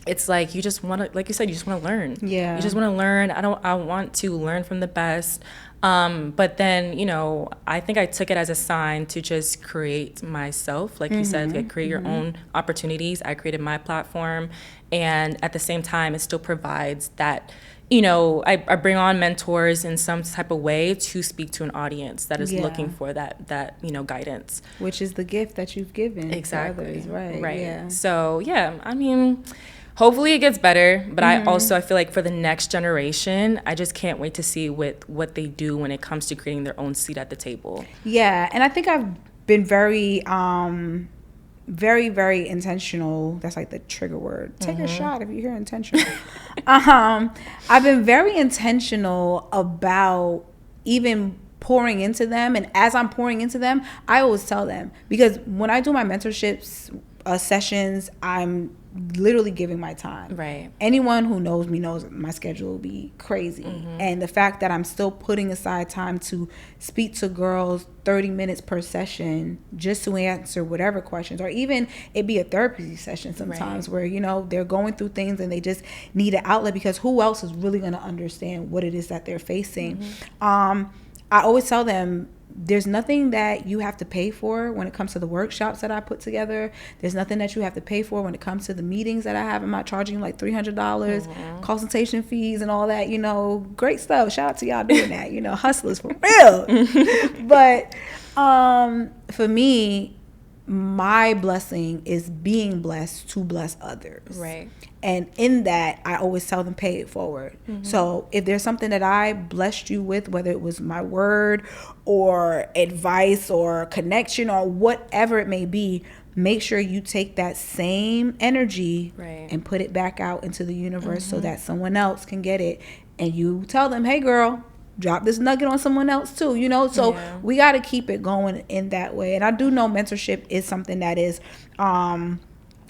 S2: it's like you just want to, like you said, you just want to learn. Yeah. You just want to learn. I want to learn from the best. But then, you know, I think I took it as a sign to just create myself. Like you said, like create your own opportunities. I created my platform. And at the same time, it still provides that, you know, I bring on mentors in some type of way to speak to an audience that is looking for that, you know, guidance.
S3: Which is the gift that you've given to others, right?
S2: Right.
S3: Yeah.
S2: So, yeah, I mean, hopefully it gets better, but I feel like for the next generation, I just can't wait to see what they do when it comes to creating their own seat at the table.
S3: Yeah, and I think I've been very, very intentional. That's like the trigger word. Take a shot if you hear intentional. I've been very intentional about even pouring into them, and as I'm pouring into them, I always tell them, because when I do my mentorships sessions, I'm literally giving my time.
S2: Right.
S3: Anyone who knows me knows my schedule will be crazy. And the fact that I'm still putting aside time to speak to girls 30 minutes per session just to answer whatever questions, or even it be a therapy session sometimes where, you know, they're going through things and they just need an outlet, because who else is really going to understand what it is that they're facing? I always tell them, there's nothing that you have to pay for when it comes to the workshops that I put together. There's nothing that you have to pay for when it comes to the meetings that I have. I'm not charging like $300, consultation fees and all that, you know, great stuff. Shout out to y'all doing that, you know, hustlers for real. But for me, my blessing is being blessed to bless others.
S2: Right.
S3: And in that, I always tell them, pay it forward. So if there's something that I blessed you with, whether it was my word or advice or connection or whatever it may be, make sure you take that same energy and put it back out into the universe so that someone else can get it. And you tell them, hey, girl, drop this nugget on someone else too, you know? So we got to keep it going in that way. And I do know mentorship is something that is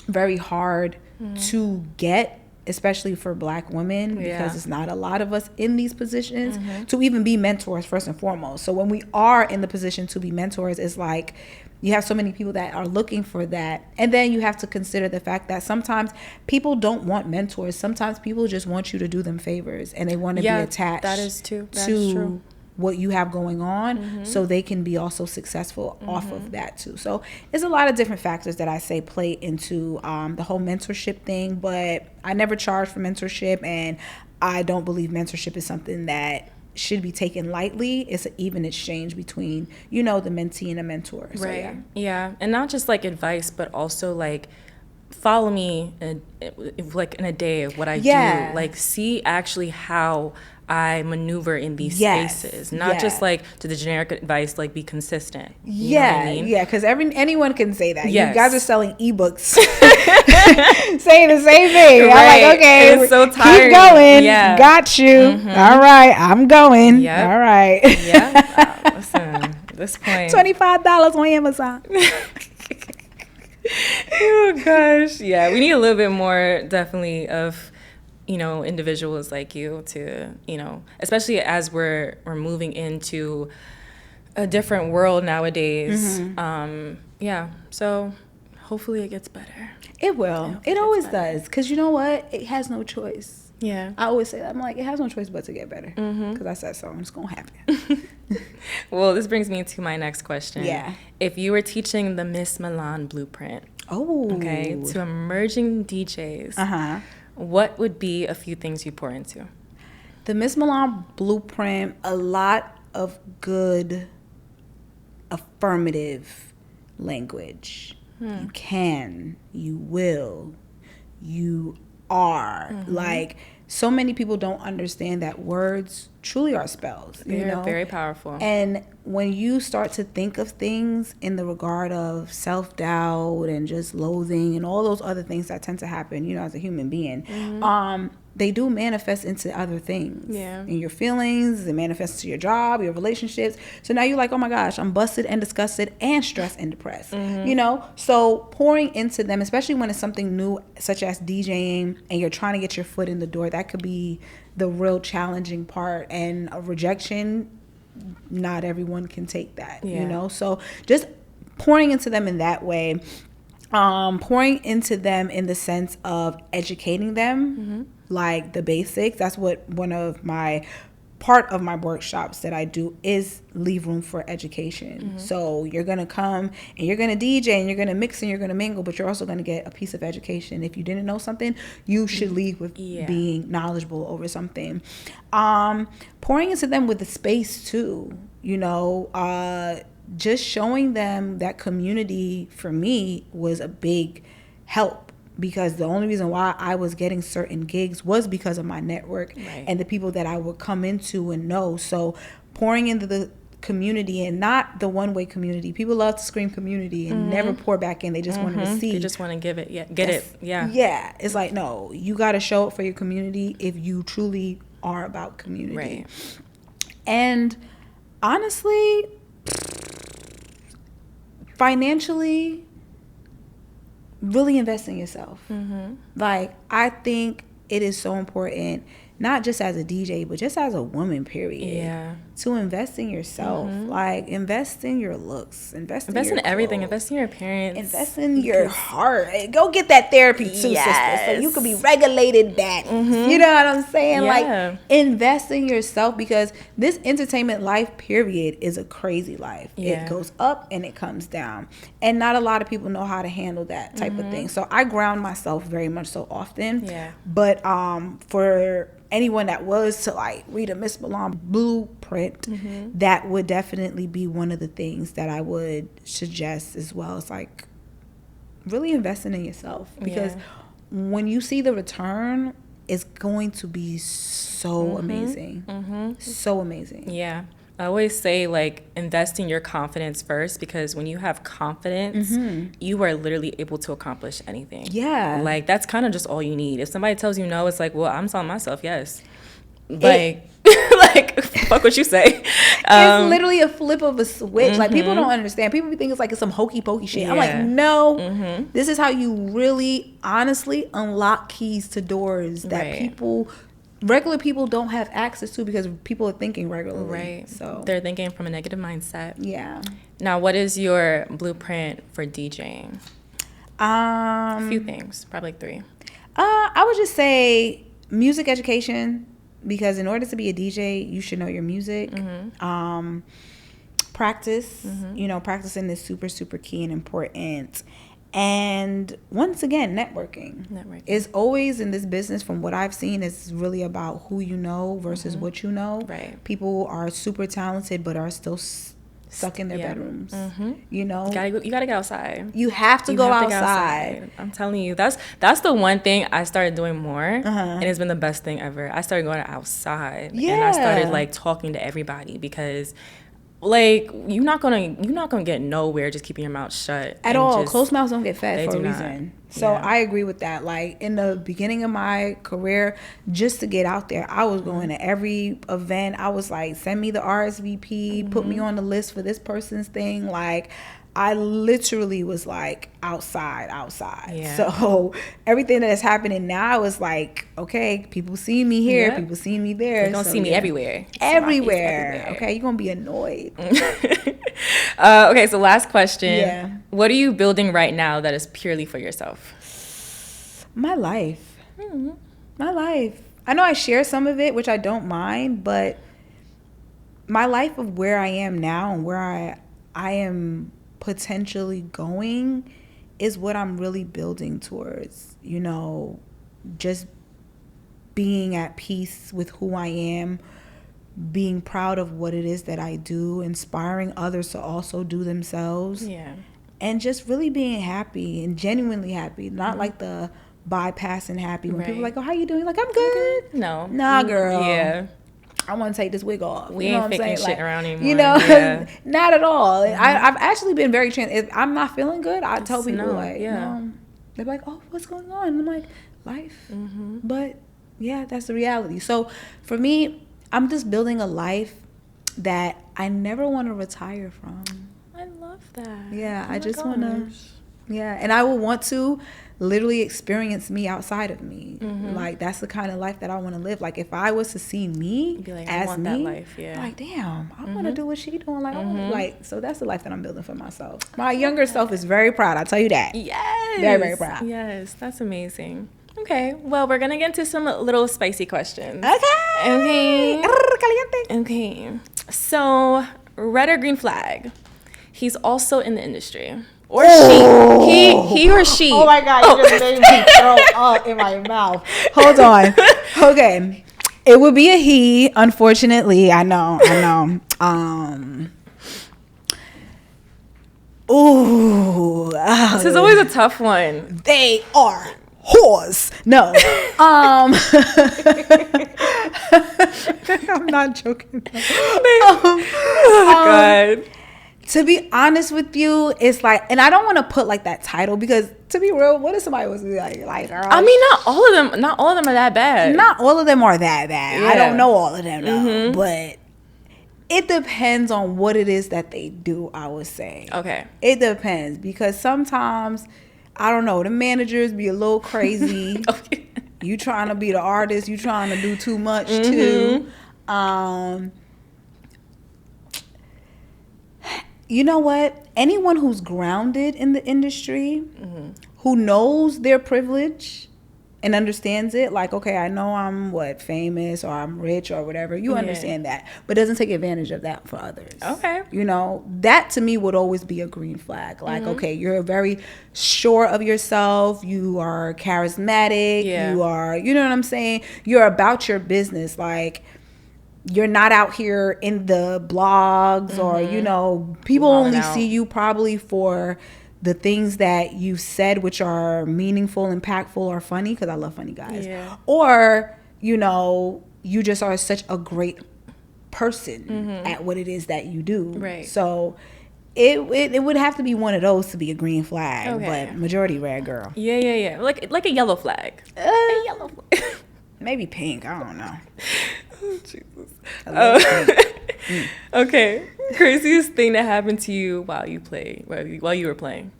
S3: very hard to get, especially for Black women, because it's not a lot of us in these positions to even be mentors first and foremost. So when we are in the position to be mentors, it's like you have so many people that are looking for that. And then you have to consider the fact that sometimes people don't want mentors. Sometimes people just want you to do them favors, and they want to be attached to what you have going on, so they can be also successful off of that too. So there's a lot of different factors that I say play into the whole mentorship thing, but I never charge for mentorship, and I don't believe mentorship is something that should be taken lightly. It's an even exchange between, you know, the mentee and a mentor. So,
S2: yeah. And not just like advice, but also like follow me like in a day of what I do. Like see actually how I maneuver in these spaces, not just like to the generic advice, like be consistent. You know what I mean?
S3: Because anyone can say that. You guys are selling ebooks, saying the same thing. I'm like, okay,
S2: it's so tiring.
S3: Keep going. Got you. All right, I'm going. All right.
S2: Listen, at this point,
S3: $25 on Amazon.
S2: Oh gosh, we need a little bit more, definitely, of, you know, individuals like you to, you know, especially as we're moving into a different world nowadays. So hopefully it gets better.
S3: It will. It always does. Because you know what? It has no choice.
S2: Yeah.
S3: I always say that. I'm like, it has no choice but to get better. Because I said so. It's going to happen.
S2: Well, this brings me to my next question.
S3: Yeah.
S2: If you were teaching the Miss Milan blueprint, to emerging DJs, what would be a few things you pour into?
S3: The Miss Milan blueprint, a lot of good affirmative language. You can, you will, you are. Like, so many people don't understand that words truly are spells.
S2: They're very powerful.
S3: And when you start to think of things in the regard of self-doubt and just loathing and all those other things that tend to happen, as a human being, they do manifest into other things.
S2: Yeah.
S3: In your feelings, it manifests to your job, your relationships. So now you're like, oh my gosh, I'm busted and disgusted and stressed and depressed. So pouring into them, especially when it's something new, such as DJing, and you're trying to get your foot in the door, that could be the real challenging part. And a rejection, not everyone can take that, So just pouring into them in that way, pouring into them in the sense of educating them, like the basics. That's what part of my workshops that I do is leave room for education. So you're going to come and you're going to DJ and you're going to mix and you're going to mingle, but you're also going to get a piece of education. If you didn't know something, you should leave with being knowledgeable over something. Pouring into them with the space too, just showing them that community for me was a big help. Because the only reason why I was getting certain gigs was because of my network and the people that I would come into and know. So pouring into the community, and not the one-way community. People love to scream community and never pour back in. They just want to receive.
S2: They just want to give it. Yeah.
S3: Yeah. It's like, no, you got to show up for your community if you truly are about community.
S2: Right.
S3: And honestly, financially, really invest in yourself. Like, I think it is so important, not just as a DJ, but just as a woman, period, to invest in yourself. Like, invest in your looks, invest in
S2: everything,
S3: clothes,
S2: invest in your appearance,
S3: invest in your heart. Go get that therapy too, sister, so you can be regulated back. You know what I'm saying? Like, invest in yourself, because this entertainment life, period, is a crazy life. It goes up and it comes down, and not a lot of people know how to handle that type of thing. So I ground myself very much so often. But for anyone that was to like read a Miss Milan blueprint, that would definitely be one of the things that I would suggest as well. It's like really investing in yourself, because when you see the return, it's going to be so amazing. So amazing.
S2: Yeah. I always say, like, invest in your confidence first, because when you have confidence, you are literally able to accomplish anything. Yeah. Like, that's kind of just all you need. If somebody tells you no, it's like, well, I'm telling myself yes. Like, like, fuck what you say.
S3: It's literally a flip of a switch. Like, people don't understand. People think it's like it's some hokey pokey shit. I'm like, no. This is how you really, honestly unlock keys to doors that regular people don't have access to, because people are thinking regularly. Right. So
S2: they're thinking from a negative mindset.
S3: Yeah.
S2: Now, what is your blueprint for DJing? A few things, probably 3.
S3: I would just say music education, because in order to be a DJ, you should know your music. Practice, practicing is super, super key and important. And once again, networking is always in this business, from what I've seen, is really about who you know versus what you know. Right. People are super talented but are still stuck in their bedrooms. You gotta get outside. You have to go outside.
S2: I'm telling you, that's the one thing I started doing more, and it's been the best thing ever. I started going outside, and I started like talking to everybody, because like, you're not gonna get nowhere just keeping your mouth shut
S3: at all. Closed mouths don't get fed for a reason. So I agree with that. Like, in the beginning of my career, just to get out there, I was going to every event. I was like, send me the RSVP, put me on the list for this person's thing. Like, I literally was like outside. So everything that is happening now is like, okay, people see me here, people see me there.
S2: You're gonna see me everywhere.
S3: Everywhere. Okay, you're gonna be annoyed.
S2: Okay, so last question. What are you building right now that is purely for yourself?
S3: My life. My life. I know I share some of it, which I don't mind, but my life of where I am now and where I am potentially going is what I'm really building towards. You know, just being at peace with who I am, being proud of what it is that I do, inspiring others to also do themselves.
S2: Yeah.
S3: And just really being happy and genuinely happy, not like the bypassing happy when people are like, oh, how you doing? Like, I'm good.
S2: No.
S3: Nah, girl.
S2: Yeah.
S3: I want to take this wig off.
S2: We
S3: you know
S2: ain't
S3: what I'm
S2: faking
S3: saying?
S2: shit
S3: Like,
S2: around anymore.
S3: You know,
S2: Yeah.
S3: not at all. I've actually been very if I'm not feeling good, I tell people no. They're like, oh, what's going on? And I'm like, life. But yeah, that's the reality. So for me, I'm just building a life that I never want to retire from.
S2: I love that.
S3: Yeah, I just want to. Yeah, and I will want to literally experience me outside of me. Like, that's the kind of life that I want to live. Like, if I was to see me
S2: be like,
S3: as
S2: I want
S3: me,
S2: that life, yeah.
S3: like, damn, I want to do what she doing. Like, like, so that's the life that I'm building for myself. My younger self is very proud. I'll tell you that.
S2: Yes.
S3: Very, very proud.
S2: Yes, that's amazing. Okay, well, we're gonna get into some little spicy questions.
S3: Okay.
S2: Okay. So, red or green flag? He's also in the industry. Or she. He or she.
S3: Oh my God, you just made me throw up in my mouth. Hold on. Okay. It would be a he, unfortunately. I know.
S2: This is always a tough one.
S3: They are whores. No. I'm not joking.
S2: God.
S3: To be honest with you, it's like, and I don't want to put like that title because, to be real, what if somebody was like, girl?
S2: I mean, not all of them are that bad.
S3: Not all of them are that bad.
S2: Yeah.
S3: I don't know all of them, though, but it depends on what it is that they do, I would say.
S2: Okay.
S3: It depends, because sometimes, I don't know, the managers be a little crazy.
S2: Okay.
S3: You trying to be the artist, you trying to do too much too. You know what? Anyone who's grounded in the industry, who knows their privilege and understands it, like, okay, I know I'm famous, or I'm rich, or whatever. You understand that, but doesn't take advantage of that for others.
S2: Okay.
S3: You know, that to me would always be a green flag. Like, okay, you're very sure of yourself. You are charismatic.
S2: Yeah.
S3: You are, you know what I'm saying? You're about your business. Like, you're not out here in the blogs or, you know, people only see you probably for the things that you said, which are meaningful, impactful, or funny, because I love funny guys. Yeah. Or, you know, you just are such a great person at what it is that you do. Right. So it would have to be one of those to be a green flag, but majority red, girl.
S2: Yeah. Like a yellow flag.
S3: A yellow flag. Maybe pink. I don't know.
S2: Oh, Jesus. Okay. Craziest thing that happened to you while you were playing?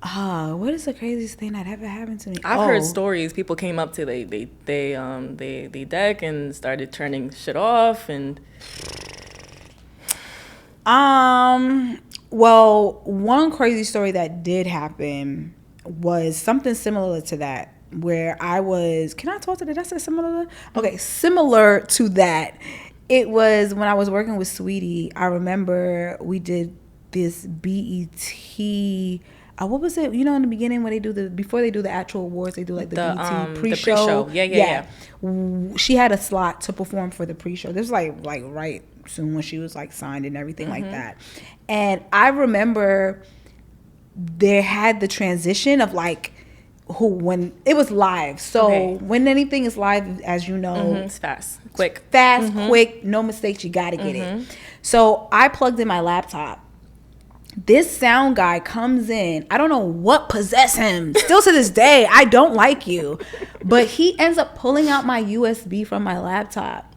S3: What is the craziest thing that ever happened to me?
S2: I've heard stories. People came up to they deck and started turning shit off and.
S3: Well, one crazy story that did happen was something similar to that. Where I was, can I talk to that? Did I say similar? Okay, similar to that. It was when I was working with Sweetie. I remember we did this BET. What was it? You know, in the beginning when before they do the actual awards, they do like the BET pre-show.
S2: The pre-show. Yeah.
S3: She had a slot to perform for the pre-show. This was like right soon when she was like signed and everything like that. And I remember they had the transition of like, when it was live. So when anything is live, as you know,
S2: it's fast, quick,
S3: quick, no mistakes, you gotta get it. So I plugged in my laptop. This sound guy comes in. I don't know what possessed him. Still to this day, I don't like you. But he ends up pulling out my USB from my laptop.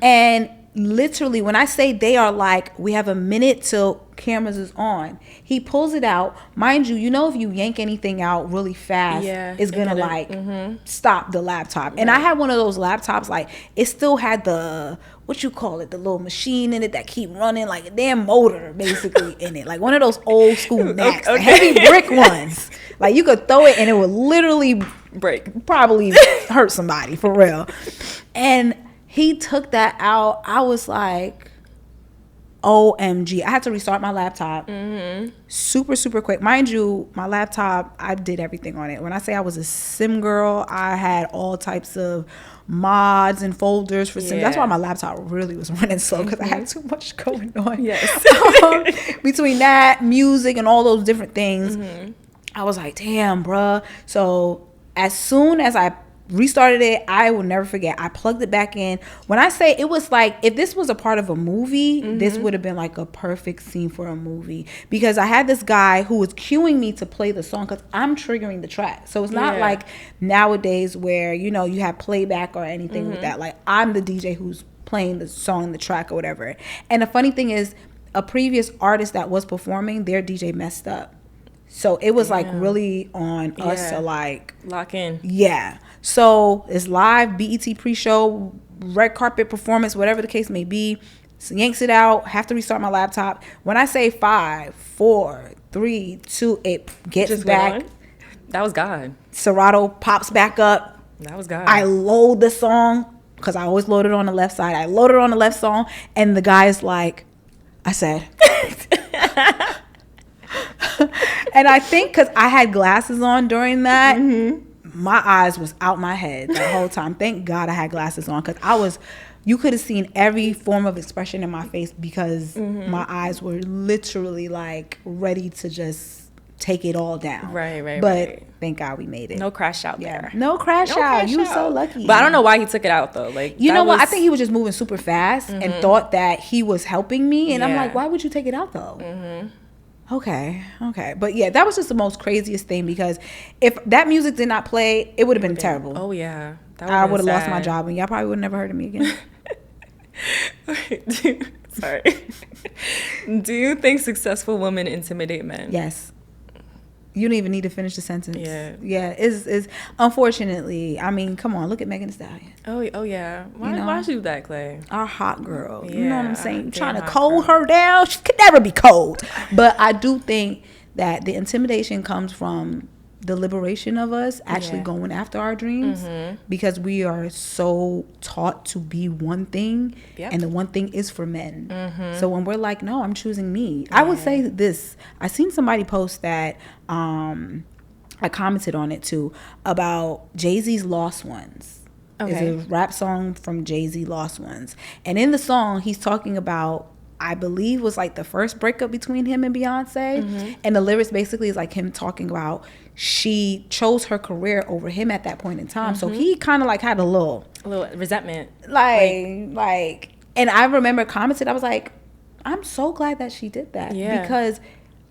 S3: And literally, when I say they are like, we have a minute till cameras is on. He pulls it out. Mind you, if you yank anything out really fast, it's gonna stop the laptop. And I had one of those laptops, like it still had the the little machine in it that keep running, like a damn motor basically in it, like one of those old school Macs, the heavy brick ones. Like you could throw it and it would literally
S2: break,
S3: probably hurt somebody for real. And he took that out. I was like, OMG. I had to restart my laptop super, super quick. Mind you, my laptop, I did everything on it. When I say I was a sim girl, I had all types of mods and folders for sims. That's why my laptop really was running slow, because I had too much going on. Between that, music, and all those different things, I was like, damn, bruh. So as soon as I restarted it, I will never forget, I plugged it back in. When I say it was like, if this was a part of a movie, this would have been like a perfect scene for a movie, because I had this guy who was cueing me to play the song, because I'm triggering the track. So it's not like nowadays where you have playback or anything with that. Like I'm the DJ who's playing the song, the track, or whatever. And the funny thing is, a previous artist that was performing, their DJ messed up. So it was like really on us to like
S2: lock in.
S3: So it's live, BET pre-show, red carpet performance, whatever the case may be. So yanks it out, have to restart my laptop. When I say 5, 4, 3, 2, it gets back.
S2: That was God.
S3: Serato pops back up.
S2: That was God.
S3: I load the song, because I always load it on the left side. I loaded on the left song, and the guy is like, I said... And I think because I had glasses on during that, my eyes was out my head the whole time. Thank God I had glasses on, because you could have seen every form of expression in my face, because my eyes were literally like ready to just take it all down. But thank God we made it.
S2: No crash out there.
S3: No crash out. You were so lucky.
S2: But I don't know why he took it out though. Like,
S3: you know what? I think he was just moving super fast and thought that he was helping me. And I'm like, why would you take it out though? Okay. But yeah, that was just the most craziest thing, because if that music did not play, it would have been terrible.
S2: Oh yeah.
S3: I would have lost my job, and y'all probably would have never heard of me again.
S2: Sorry. Do you think successful women intimidate men?
S3: Yes. You don't even need to finish the sentence. Yeah. It's unfortunately. I mean, come on, look at Megan Thee Stallion.
S2: Oh yeah. Why she do that, Clay?
S3: Our hot girl. You know what I'm saying? Trying to cold her down. She could never be cold. But I do think that the intimidation comes from the liberation of us actually going after our dreams, because we are so taught to be one thing, and the one thing is for men. So when we're like, no, I'm choosing me. I would say this. I seen somebody post that, I commented on it too, about Jay-Z's Lost Ones. It's a rap song from Jay-Z, Lost Ones. And in the song, he's talking about, I believe was like the first breakup between him and Beyonce. And the lyrics basically is like him talking about she chose her career over him at that point in time. So he kind of like had a little
S2: resentment.
S3: Like, and I remember commented, I was like, I'm so glad that she did that. Because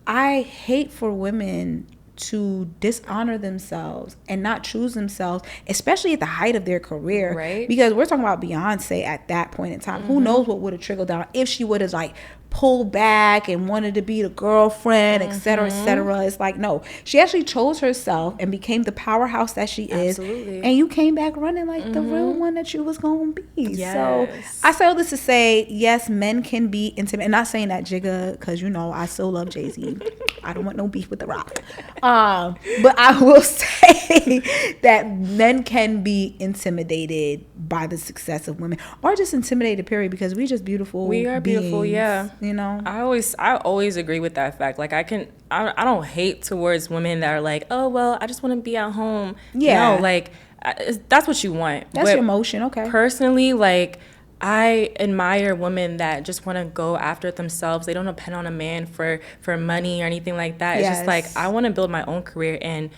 S3: I hate for women to dishonor themselves and not choose themselves, especially at the height of their career.
S2: Right.
S3: Because we're talking about Beyonce at that point in time. Who knows what would have trickled down if she would have like pulled back and wanted to be the girlfriend, et cetera, et cetera. It's like, no, she actually chose herself and became the powerhouse that she is. And you came back running like the real one that you was going to be. So I say all this to say, yes, men can be intimate. And not saying that Jigga, because I still love Jay-Z. I don't want no beef with The Rock. But I will say that men can be intimidated by the success of women, or just intimidated, period, because we're just beautiful. We are beautiful, I
S2: always agree with that fact. Like I don't hate towards women that are like, oh well, I just want to be at home. No, like that's what you want.
S3: That's your emotion. Okay.
S2: Personally, like, I admire women that just want to go after it themselves. They don't depend on a man for money or anything like that. It's just like, I want to build my own career, and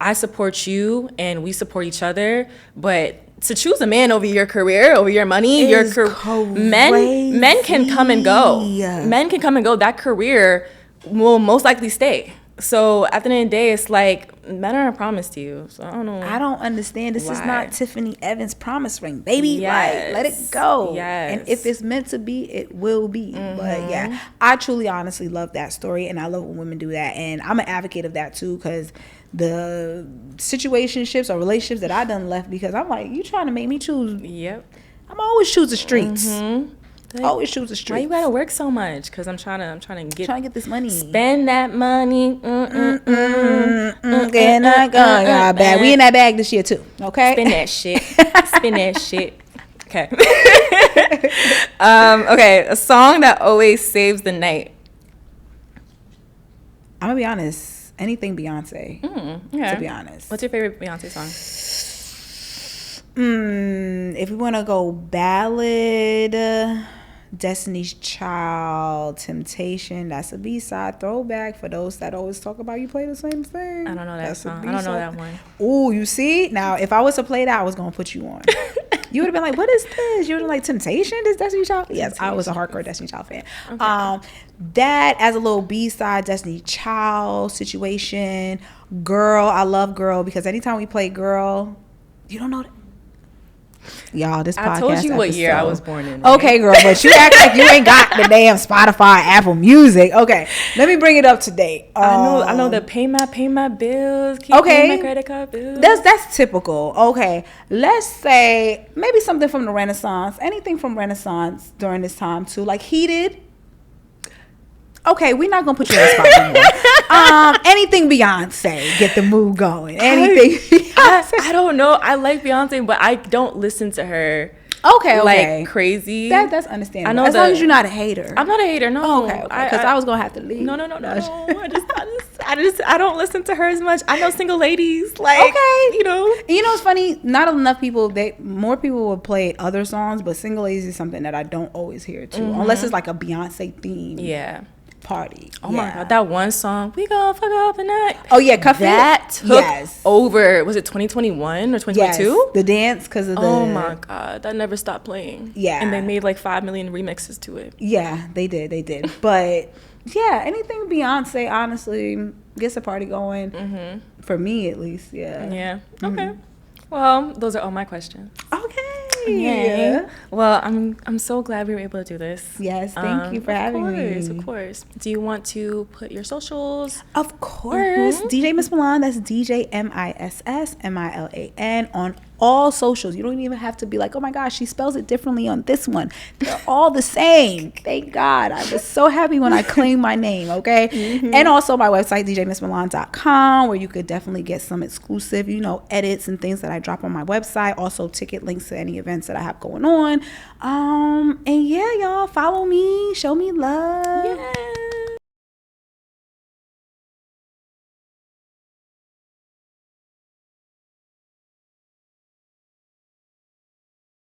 S2: I support you and we support each other. But to choose a man over your career, over your money, men can come and go. Men can come and go. That career will most likely stay. So at the end of the day, it's like men aren't promised to you. So I don't know.
S3: I don't understand. This is
S2: why.
S3: not Tiffany Evans' promise ring, baby.
S2: Yes.
S3: Like, let it go.
S2: Yes.
S3: And if it's meant to be, it will be. But yeah, I truly, honestly love that story, and I love when women do that. And I'm an advocate of that too, because the situationships or relationships that I done left because I'm like, you trying to make me choose?
S2: Yep.
S3: I'm always choose the streets. Always choose the streets.
S2: Why you gotta work so much? Because I'm trying to get
S3: this money.
S2: Spend that money.
S3: Get in that bag. We in that bag this year too. Okay.
S2: Spend that shit. Spend that shit. Okay. Okay. A song that always saves the night.
S3: I'm gonna be honest. Anything Beyonce.
S2: Okay.
S3: To be honest.
S2: What's your favorite Beyonce song?
S3: If we want to go ballad, Destiny's Child, Temptation. That's a B-side throwback for those that always talk about you play the same thing.
S2: I don't know that song. I don't know that one.
S3: Ooh, you see? Now, if I was to play that, I was going to put you on. You would have been like, what is this? You would have been like, Temptation? This Destiny's Child? Yes, I was a hardcore Destiny's Child fan. Okay. That as a little B-side, Destiny's Child situation. Girl, I love Girl because anytime we play Girl, you don't know that. Y'all, this podcast
S2: I told you what year I
S3: episode.
S2: was born in. Right?
S3: Okay, girl, but you act like you ain't got the damn Spotify, Apple Music. Okay, let me bring it up to date.
S2: I know the pay my bills. Keep
S3: Okay,
S2: paying my credit card bills.
S3: That's typical. Okay, let's say maybe something from the Renaissance. Anything from Renaissance during this time too, like Heated. Okay, we're not gonna put you on the spot anymore. Anything Beyonce, get the mood going. Anything Beyonce.
S2: I don't know. I like Beyonce, but I don't listen to her.
S3: Okay.
S2: Like crazy.
S3: That's understandable.
S2: I know
S3: as long as you're not a hater.
S2: I'm not a hater. No.
S3: Okay. Because I was gonna have to leave.
S2: No. I don't listen to her as much. I know single ladies. Like,
S3: okay.
S2: You know.
S3: You know, it's funny. Not enough people. More people will play other songs, but single ladies is something that I don't always hear too, unless it's like a Beyonce theme.
S2: Yeah.
S3: Party.
S2: Oh my god, that one song, we gonna fuck up the night.
S3: Oh yeah, Cuff It.
S2: That took over. Was it 2021 or 2022?
S3: Yes, the dance because of the.
S2: Oh my god, that never stopped playing.
S3: Yeah,
S2: and they made like 5 million remixes to it.
S3: Yeah, they did. But yeah, anything Beyonce honestly gets a party going. For me, at least. Yeah.
S2: Yeah. Okay. Well, those are all my questions.
S3: Okay.
S2: Yay. Well, I'm so glad we were able to do this.
S3: Yes, thank you for having me.
S2: Of course. Do you want to put your socials?
S3: Of course. DJ Miss Milan, that's DJ MISSMILAN on all socials. You don't even have to be like, oh my gosh, she spells it differently on this one. They're all the same. Thank God. I was so happy when I claimed my name, okay? And also my website, djmissmilan.com, where you could definitely get some exclusive, edits and things that I drop on my website. Also ticket links to any events that I have going on. And yeah, y'all, follow me, show me love.